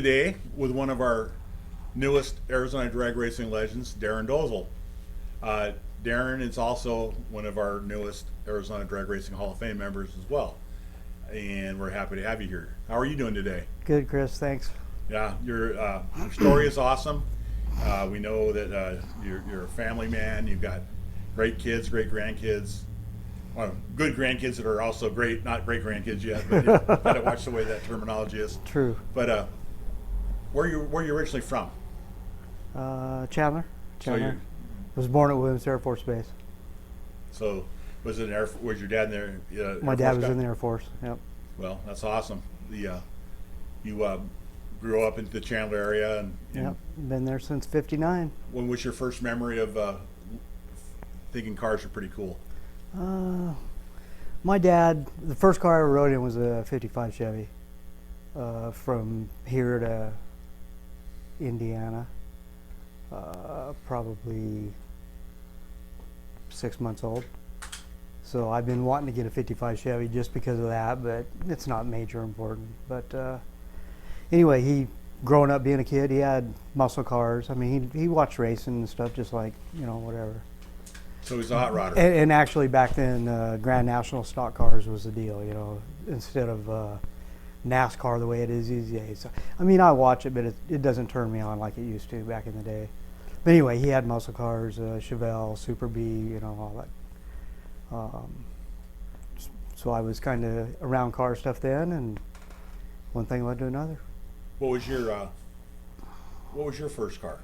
today with one of our newest Arizona drag racing legends, Darin Dolezal. Darin is also one of our newest Arizona Drag Racing Hall of Fame members as well. And we're happy to have you here. How are you doing today? Good, Chris. Thanks. Yeah, your story is awesome. We know that you're a family man. You've got great kids, great grandkids. Well, good grandkids that are also great, not great grandkids yet, but you've got to watch the way that terminology is. True. But where you originally from? Chandler. So you was born at Williams Air Force Base. So was your dad in there? My dad was in the Air Force. Yep. Well, that's awesome. You grew up in the Chandler area, and Yep. Been there since '59. When was your first memory of thinking cars are pretty cool? My dad, the first car I ever rode in was a '55 Chevy. From here to Indiana, probably 6 months old. So I've been wanting to get a '55 Chevy just because of that, but it's not major important. But anyway, growing up being a kid, he had muscle cars. I mean, he watched racing and stuff, just like, whatever. So he's a hot rodder. And actually back then, Grand National stock cars was the deal, instead of NASCAR the way it is these days. So, I mean, I watch it, but it doesn't turn me on like it used to back in the day. But anyway, he had muscle cars, Chevelle, Super B, all that. So I was kind of around car stuff then, and one thing led to another. What was your first car?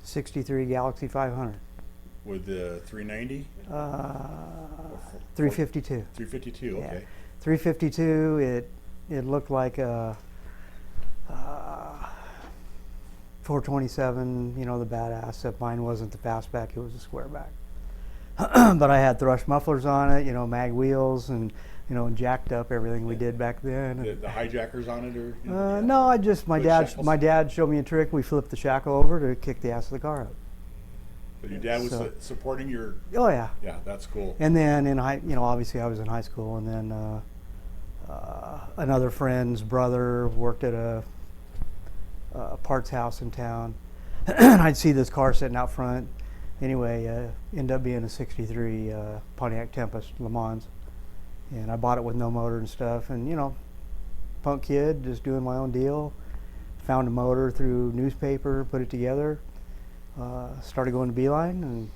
'63 Galaxy 500. With the 390? 352. 352, okay. Yeah. 352, it looked like a 427, the badass, except mine wasn't the fastback, it was a squareback. But I had thrush mufflers on it, mag wheels, and jacked up everything we did back then. The hijackers on it, or? No, my dad showed me a trick. We flipped the shackle over to kick the ass of the car up. But your dad was supporting your. Oh yeah. Yeah, that's cool. And then obviously I was in high school, and then another friend's brother worked at a parts house in town, and I'd see this car sitting out front. Anyway, ended up being a '63 Pontiac Tempest Le Mans, and I bought it with no motor and stuff. And punk kid, just doing my own deal. Found a motor through newspaper, put it together. Started going to Beeline and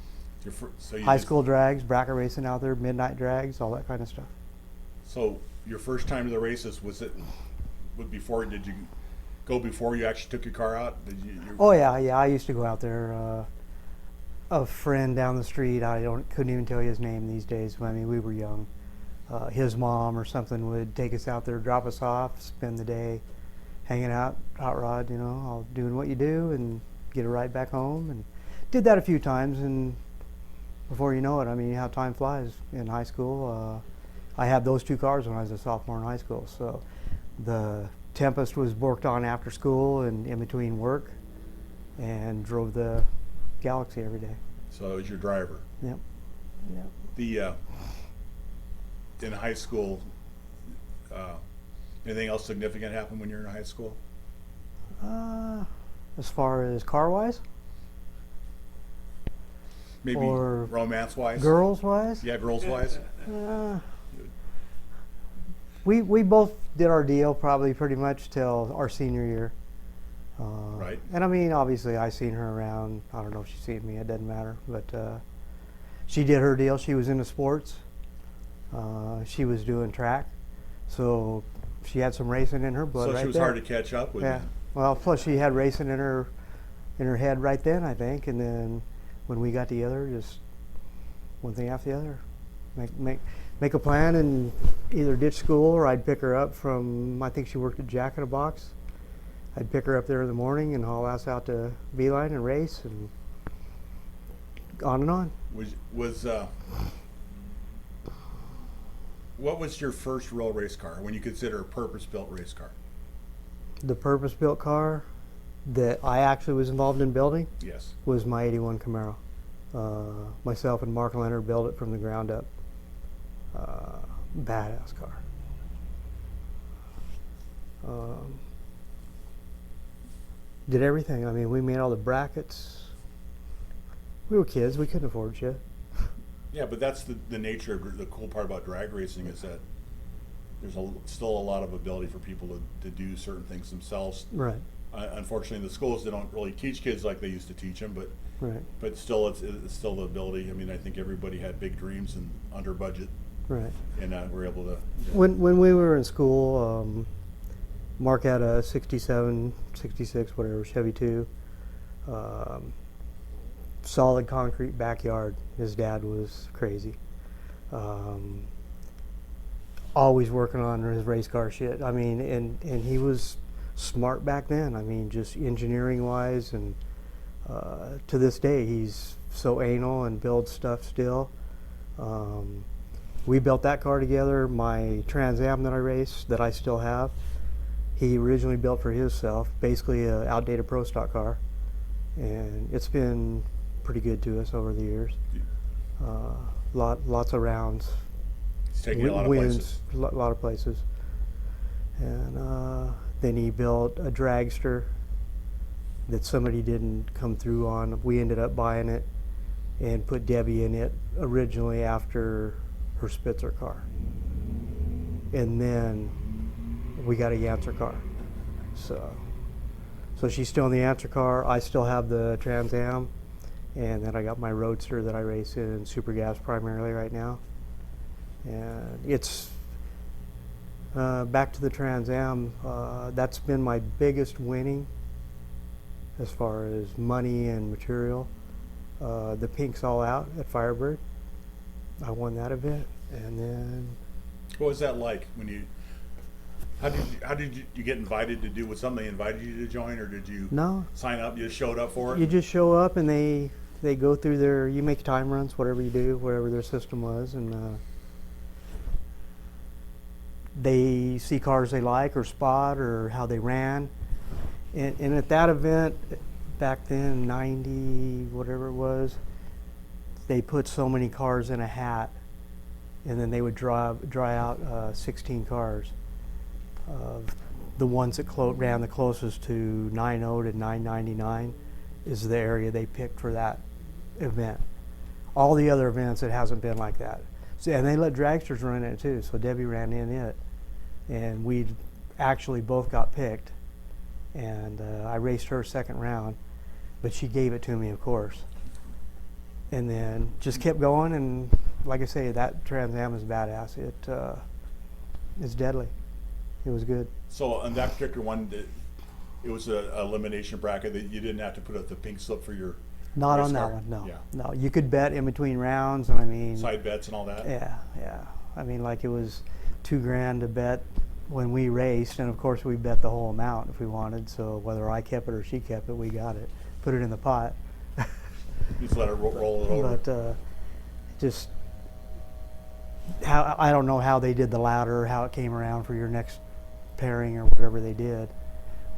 high school drags, bracket racing out there, midnight drags, all that kind of stuff. So your first time to the races, did you go before you actually took your car out? Oh yeah, I used to go out there. A friend down the street, couldn't even tell you his name these days. I mean, we were young. His mom or something would take us out there, drop us off, spend the day hanging out, hot rod, all doing what you do, and get a ride back home. And did that a few times, and before you know it, I mean, how time flies in high school. I had those two cars when I was a sophomore in high school. So the Tempest was worked on after school and in between work, and drove the Galaxy every day. So that was your driver. Yep. In high school, anything else significant happen when you're in high school? As far as car-wise? Maybe or romance-wise? Girls-wise? Yeah, girls-wise. We both did our deal probably pretty much till our senior year. Right. And I mean, obviously I seen her around. I don't know if she's seen me, it doesn't matter. But she did her deal. She was into sports. She was doing track. So she had some racing in her blood. So right she was there. hard to catch up with. Yeah. Well, plus she had racing in her head right then, I think. And then when we got together, just one thing after the other. Make a plan and either ditch school, or I'd pick her up from, I think she worked at Jack in a Box. I'd pick her up there in the morning and haul us out to Beeline and race, and on and on. What was your first real race car when you consider a purpose-built race car? The purpose-built car that I actually was involved in building, yes, was my '81 Camaro. Myself and Mark Leonard built it from the ground up. Badass car. Did everything. I mean, we made all the brackets. We were kids. We couldn't afford shit. Yeah, but that's the nature of the cool part about drag racing is that there's still a lot of ability for people to do certain things themselves. Right. Unfortunately, in the schools they don't really teach kids like they used to teach them, Right. but still it's still the ability. I mean, I think everybody had big dreams and under budget, Right. and we're able to. When we were in school, Mark had a 67, 66, whatever, Chevy 2. Solid concrete backyard. His dad was crazy. Always working on his race car shit. I mean, and he was smart back then. I mean, just engineering wise, and to this day, he's so anal and builds stuff still. We built that car together. My Trans Am that I race, that I still have, he originally built for himself, basically an outdated Pro Stock car, and it's been pretty good to us over the years. Lots of rounds. It's taking a lot of places. Lot of places. And then he built a dragster that somebody didn't come through on. We ended up buying it and put Debbie in it originally after her Spitzer car. And then we got a Yancer car. So she's still in the Yancer car. I still have the Trans Am. And then I got my Roadster that I race in super gas primarily right now. And it's back to the Trans Am. That's been my biggest winning as far as money and material. The Pink's All Out at Firebird. I won that event. And then What was that like when you? How did you get invited to do? Was something they invited you to join, or did you no, sign up? You just showed up for it. you just show up and they go through their, you make time runs, whatever you do, whatever their system was, and they see cars they like or spot or how they ran. And at that event, back then, 90, whatever it was, they put so many cars in a hat, and then they would dry out 16 cars. The ones that ran the closest to 90 to 999 is the area they picked for that event. All the other events, it hasn't been like that. So, and they let dragsters run in it too, so Debbie ran in it. And we actually both got picked. And I raced her second round, but she gave it to me, of course. And then just kept going, and like I say, that Trans Am is badass. It's deadly. It was good. So on that particular one, it was an elimination bracket that you didn't have to put up the pink slip for your. Not race on that car? one, no. Yeah. No, you could bet in between rounds, and I mean, Side bets and all that. yeah. I mean, like it was $2,000 to bet when we raced, and of course we bet the whole amount if we wanted. So whether I kept it or she kept it, we got it. Put it in the pot. You just let it roll it over. But just how, I don't know how they did the ladder, how it came around for your next pairing or whatever they did,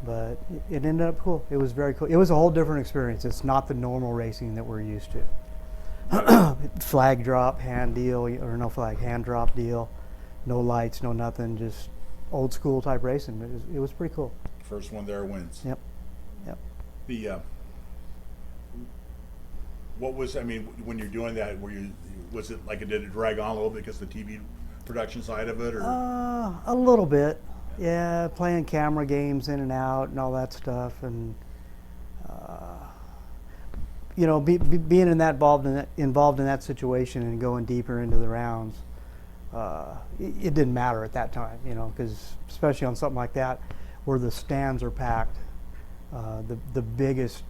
but it ended up cool. It was very cool. It was a whole different experience. It's not the normal racing that we're used to. Flag drop, hand deal, or no flag, hand drop deal, no lights, no nothing, just old school type racing. It was pretty cool. First one there wins. Yep. The what was, I mean, when you're doing that, was it like, did it drag on a little bit because of the TV production side of it, or? A little bit. Yeah, playing camera games in and out and all that stuff, and you know, being involved in that situation and going deeper into the rounds, it didn't matter at that time, you know, because especially on something like that, where the stands are packed, the biggest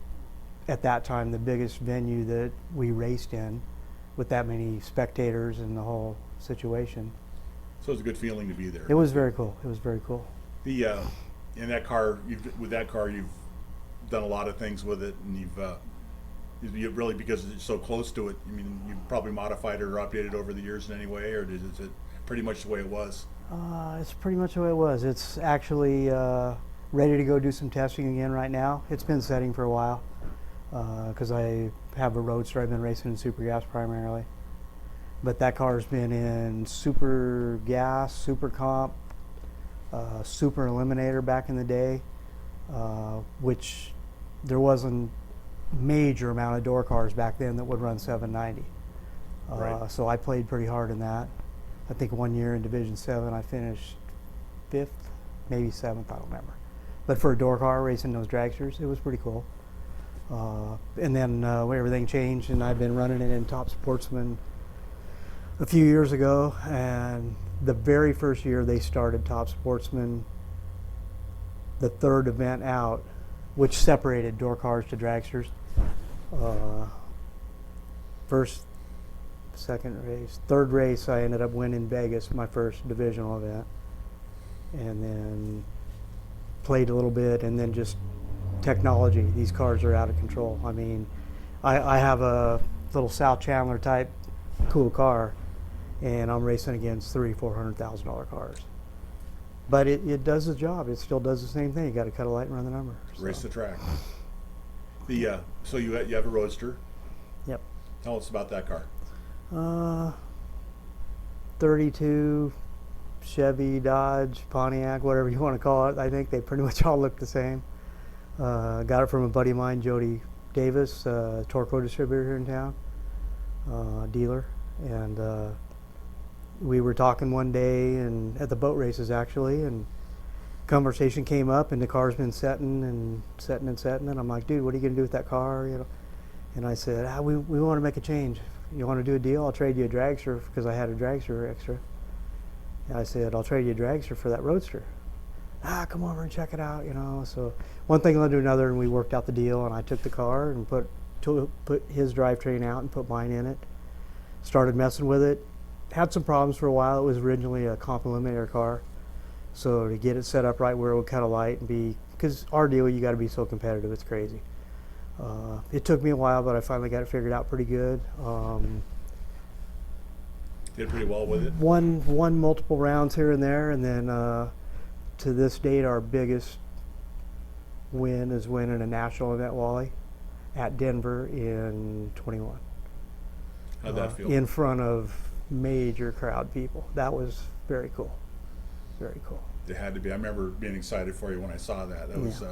at that time, the biggest venue that we raced in, with that many spectators and the whole situation. So it was a good feeling to be there. It was very cool. It was very cool. The in that car, you've done a lot of things with it, and you really, because it's so close to it. I mean, you probably modified it or updated over the years in any way, or is it pretty much the way it was? It's pretty much the way it was. It's actually ready to go do some testing again right now. It's been setting for a while because I have a Roadster. I've been racing in super gas primarily. But that car's been in super gas, super comp, super eliminator back in the day, which there wasn't major amount of door cars back then that would run 790. Right. So I played pretty hard in that. I think one year in Division 7 I finished 5th, maybe 7th, I don't remember. But for a door car racing those dragsters, it was pretty cool. And then when everything changed, and I've been running it in Top Sportsman a few years ago, and the very first year they started Top Sportsman, the third event out, which separated door cars to dragsters. First, second race, third race, I ended up winning Vegas, my first divisional event, and then played a little bit, and then just technology. These cars are out of control. I mean, I have a little South Chandler type cool car, and I'm racing against $300,000-$400,000 cars. But it does the job. It still does the same thing. You got to cut a light and run the number. Race the track. The so you have a Roadster. Yep. Tell us about that car. 32 Chevy, Dodge, Pontiac, whatever you want to call it. I think they pretty much all look the same. Got it from a buddy of mine, Jody Davis, Torco distributor here in town, dealer, and we were talking one day and at the boat races actually, and conversation came up, and the car's been setting, and I'm like, dude, what are you gonna do with that car? You know, and I said, we want to make a change. You want to do a deal? I'll trade you a dragster, because I had a dragster extra. And I said, I'll trade you a dragster for that Roadster. Come over and check it out, you know. So one thing led to another, and we worked out the deal, and I took the car and put his drivetrain out and put mine in it. Started messing with it. Had some problems for a while. It was originally a comp eliminator car. So to get it set up right where it would cut a light and be, because our deal, you got to be so competitive, it's crazy. It took me a while, but I finally got it figured out pretty good. Did pretty well with it. Won multiple rounds here and there, and then to this date, our biggest win is winning a national event, Wally, at Denver in 21. How'd that feel? In front of major crowd people. That was very cool. Very cool. It had to be. I remember being excited for you when I saw that. That was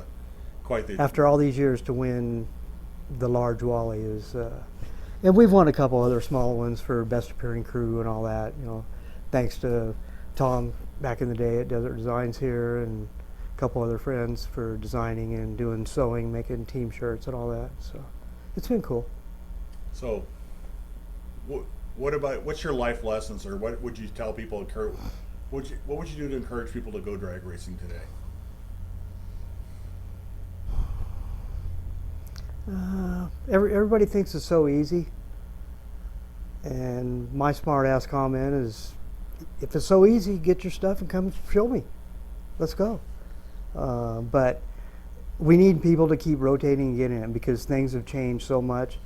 quite the. After all these years, to win the large Wally is, and we've won a couple other small ones for best appearing crew and all that. You know, thanks to Tom back in the day at Desert Designs here, and a couple other friends for designing and doing sewing, making team shirts and all that. So it's been cool. So, what's your life lessons, or what would you tell people? What would you do to encourage people to go drag racing today? Everybody thinks it's so easy, and my smart ass comment is, if it's so easy, get your stuff and come show me. Let's go. But we need people to keep rotating and getting in, because things have changed so much,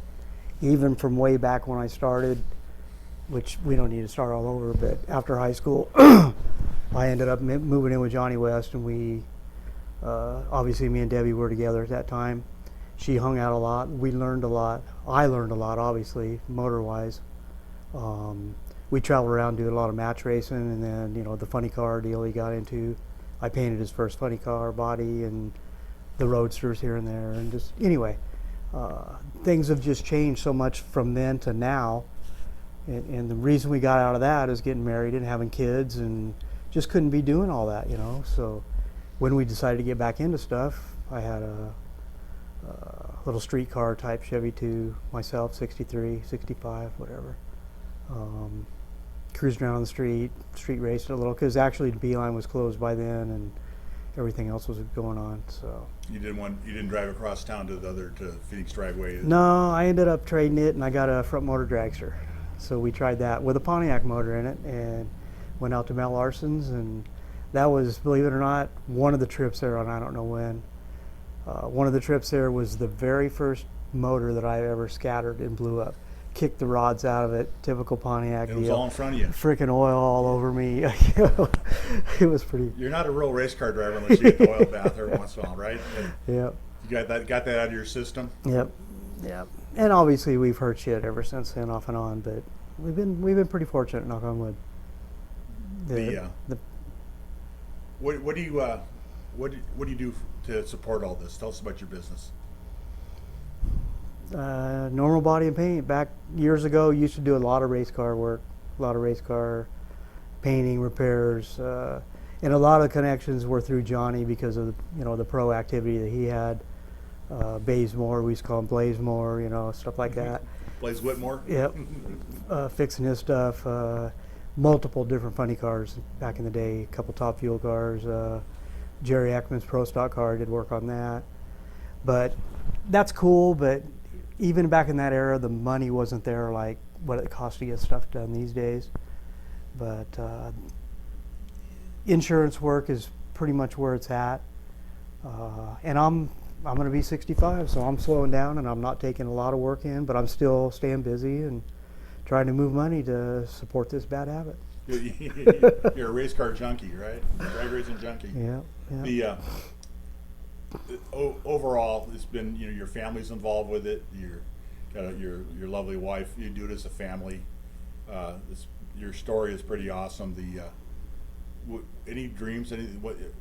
even from way back when I started, which we don't need to start all over, but after high school, I ended up moving in with Johnny West, and we, obviously me and Debbie were together at that time. She hung out a lot. We learned a lot. I learned a lot, obviously, motor-wise. We traveled around doing a lot of match racing, and then, you know, the funny car deal he got into. I painted his first funny car body, and the Roadsters here and there, and just, anyway. Things have just changed so much from then to now, and the reason we got out of that is getting married and having kids, and just couldn't be doing all that, you know. So when we decided to get back into stuff, I had a little street car type Chevy 2 myself, 63, 65, whatever. Cruised around on the street racing a little, because actually the Beeline was closed by then, and everything else was going on. So you didn't drive across town to Phoenix Dragway? No, I ended up trading it, and I got a front motor dragster. So we tried that with a Pontiac motor in it, and went out to Mel Larson's, and that was, believe it or not, one of the trips there on I don't know when. One of the trips there was the very first motor that I ever scattered and blew up. Kicked the rods out of it, typical Pontiac deal. It was all in front of you. Freaking oil all over me. It was pretty. You're not a real race car driver unless you get the oil bath every once in a while, right? Yep. You got that out of your system? Yep. And obviously we've heard shit ever since then, off and on, but we've been pretty fortunate, knock on wood. What do you do to support all this? Tell us about your business. Normal body and paint. Back years ago, used to do a lot of race car work, a lot of race car painting, repairs, and a lot of connections were through Johnny because of the pro activity that he had. Bazemore, we used to call him Blazemore, stuff like that. Blaze Whitmore. Yep, fixing his stuff. Multiple different funny cars back in the day. A couple top fuel cars. Jerry Eckman's Pro Stock car did work on that. But that's cool. But even back in that era, the money wasn't there like what it costs to get stuff done these days. But insurance work is pretty much where it's at. And I'm going to be 65, so I'm slowing down and I'm not taking a lot of work in, but I'm still staying busy and trying to move money to support this bad habit. You're a race car junkie, right? Drag racing junkie. Yeah. Overall, it's been your family's involved with it. Your lovely wife. You do it as a family. Your story is pretty awesome. Any dreams?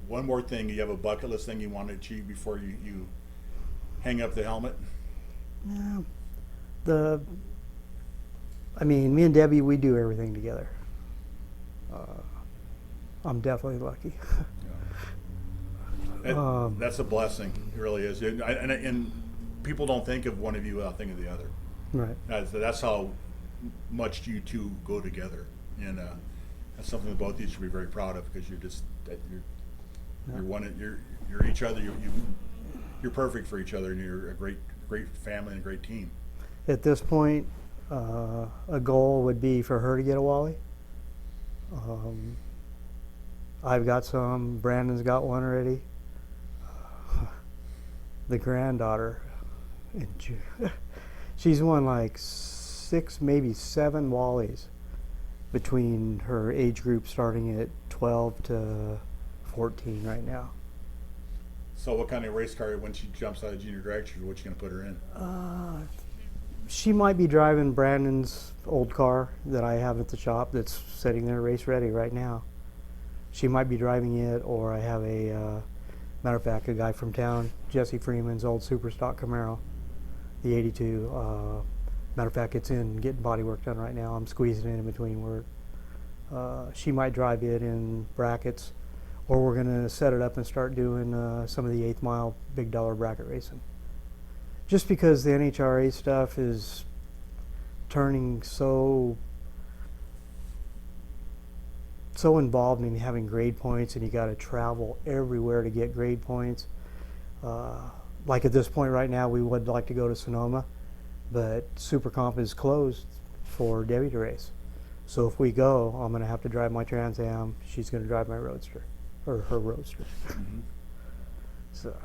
One more thing? You have a bucket list thing you want to achieve before you hang up the helmet? Yeah. Me and Debbie, we do everything together. I'm definitely lucky. That's a blessing. It really is. And people don't think of one of you without thinking of the other. Right. That's how much you two go together, and that's something that both of you should be very proud of, because you're each other. You're perfect for each other, and you're a great family and a great team. At this point, a goal would be for her to get a Wally. I've got some. Brandon's got one already. The granddaughter, she's won like 6, maybe 7 Wallies between her age group, starting at 12 to 14 right now. So what kind of race car, when she jumps out of junior drag, what you going to put her in? She might be driving Brandon's old car that I have at the shop that's sitting there race ready right now. She might be driving it, or I have matter of fact, a guy from town, Jesse Freeman's old super stock Camaro, the 82. Matter of fact, it's in getting body work done right now. I'm squeezing it in between work. She might drive it in brackets, or we're going to set it up and start doing some of the 8th mile big dollar bracket racing. Just because the NHRA stuff is turning so involved in having grade points, and you got to travel everywhere to get grade points. Like at this point right now, we would like to go to Sonoma, but Super Comp is closed for Debbie to race. So if we go, I'm going to have to drive my Trans Am. She's going to drive my Roadster, or her Roadster. Mm-hmm. So,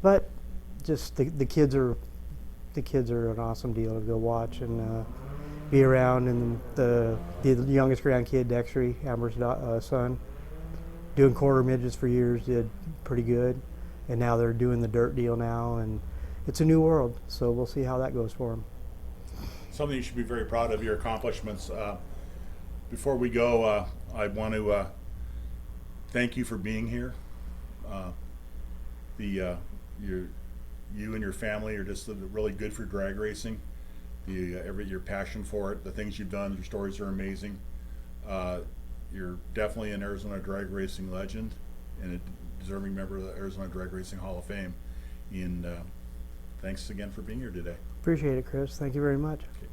but just the kids are an awesome deal to go watch and be around. And the youngest grandkid, Dexter, Amber's son, doing quarter midgets for years, did pretty good, and now they're doing the dirt deal now, and it's a new world. So we'll see how that goes for them. Something you should be very proud of, your accomplishments. Before we go, I want to thank you for being here. You and your family are just really good for drag racing. Your passion for it, the things you've done, your stories are amazing. You're definitely an Arizona drag racing legend and a deserving member of the Arizona Drag Racing Hall of Fame. And thanks again for being here today. Appreciate it, Chris. Thank you very much. Okay.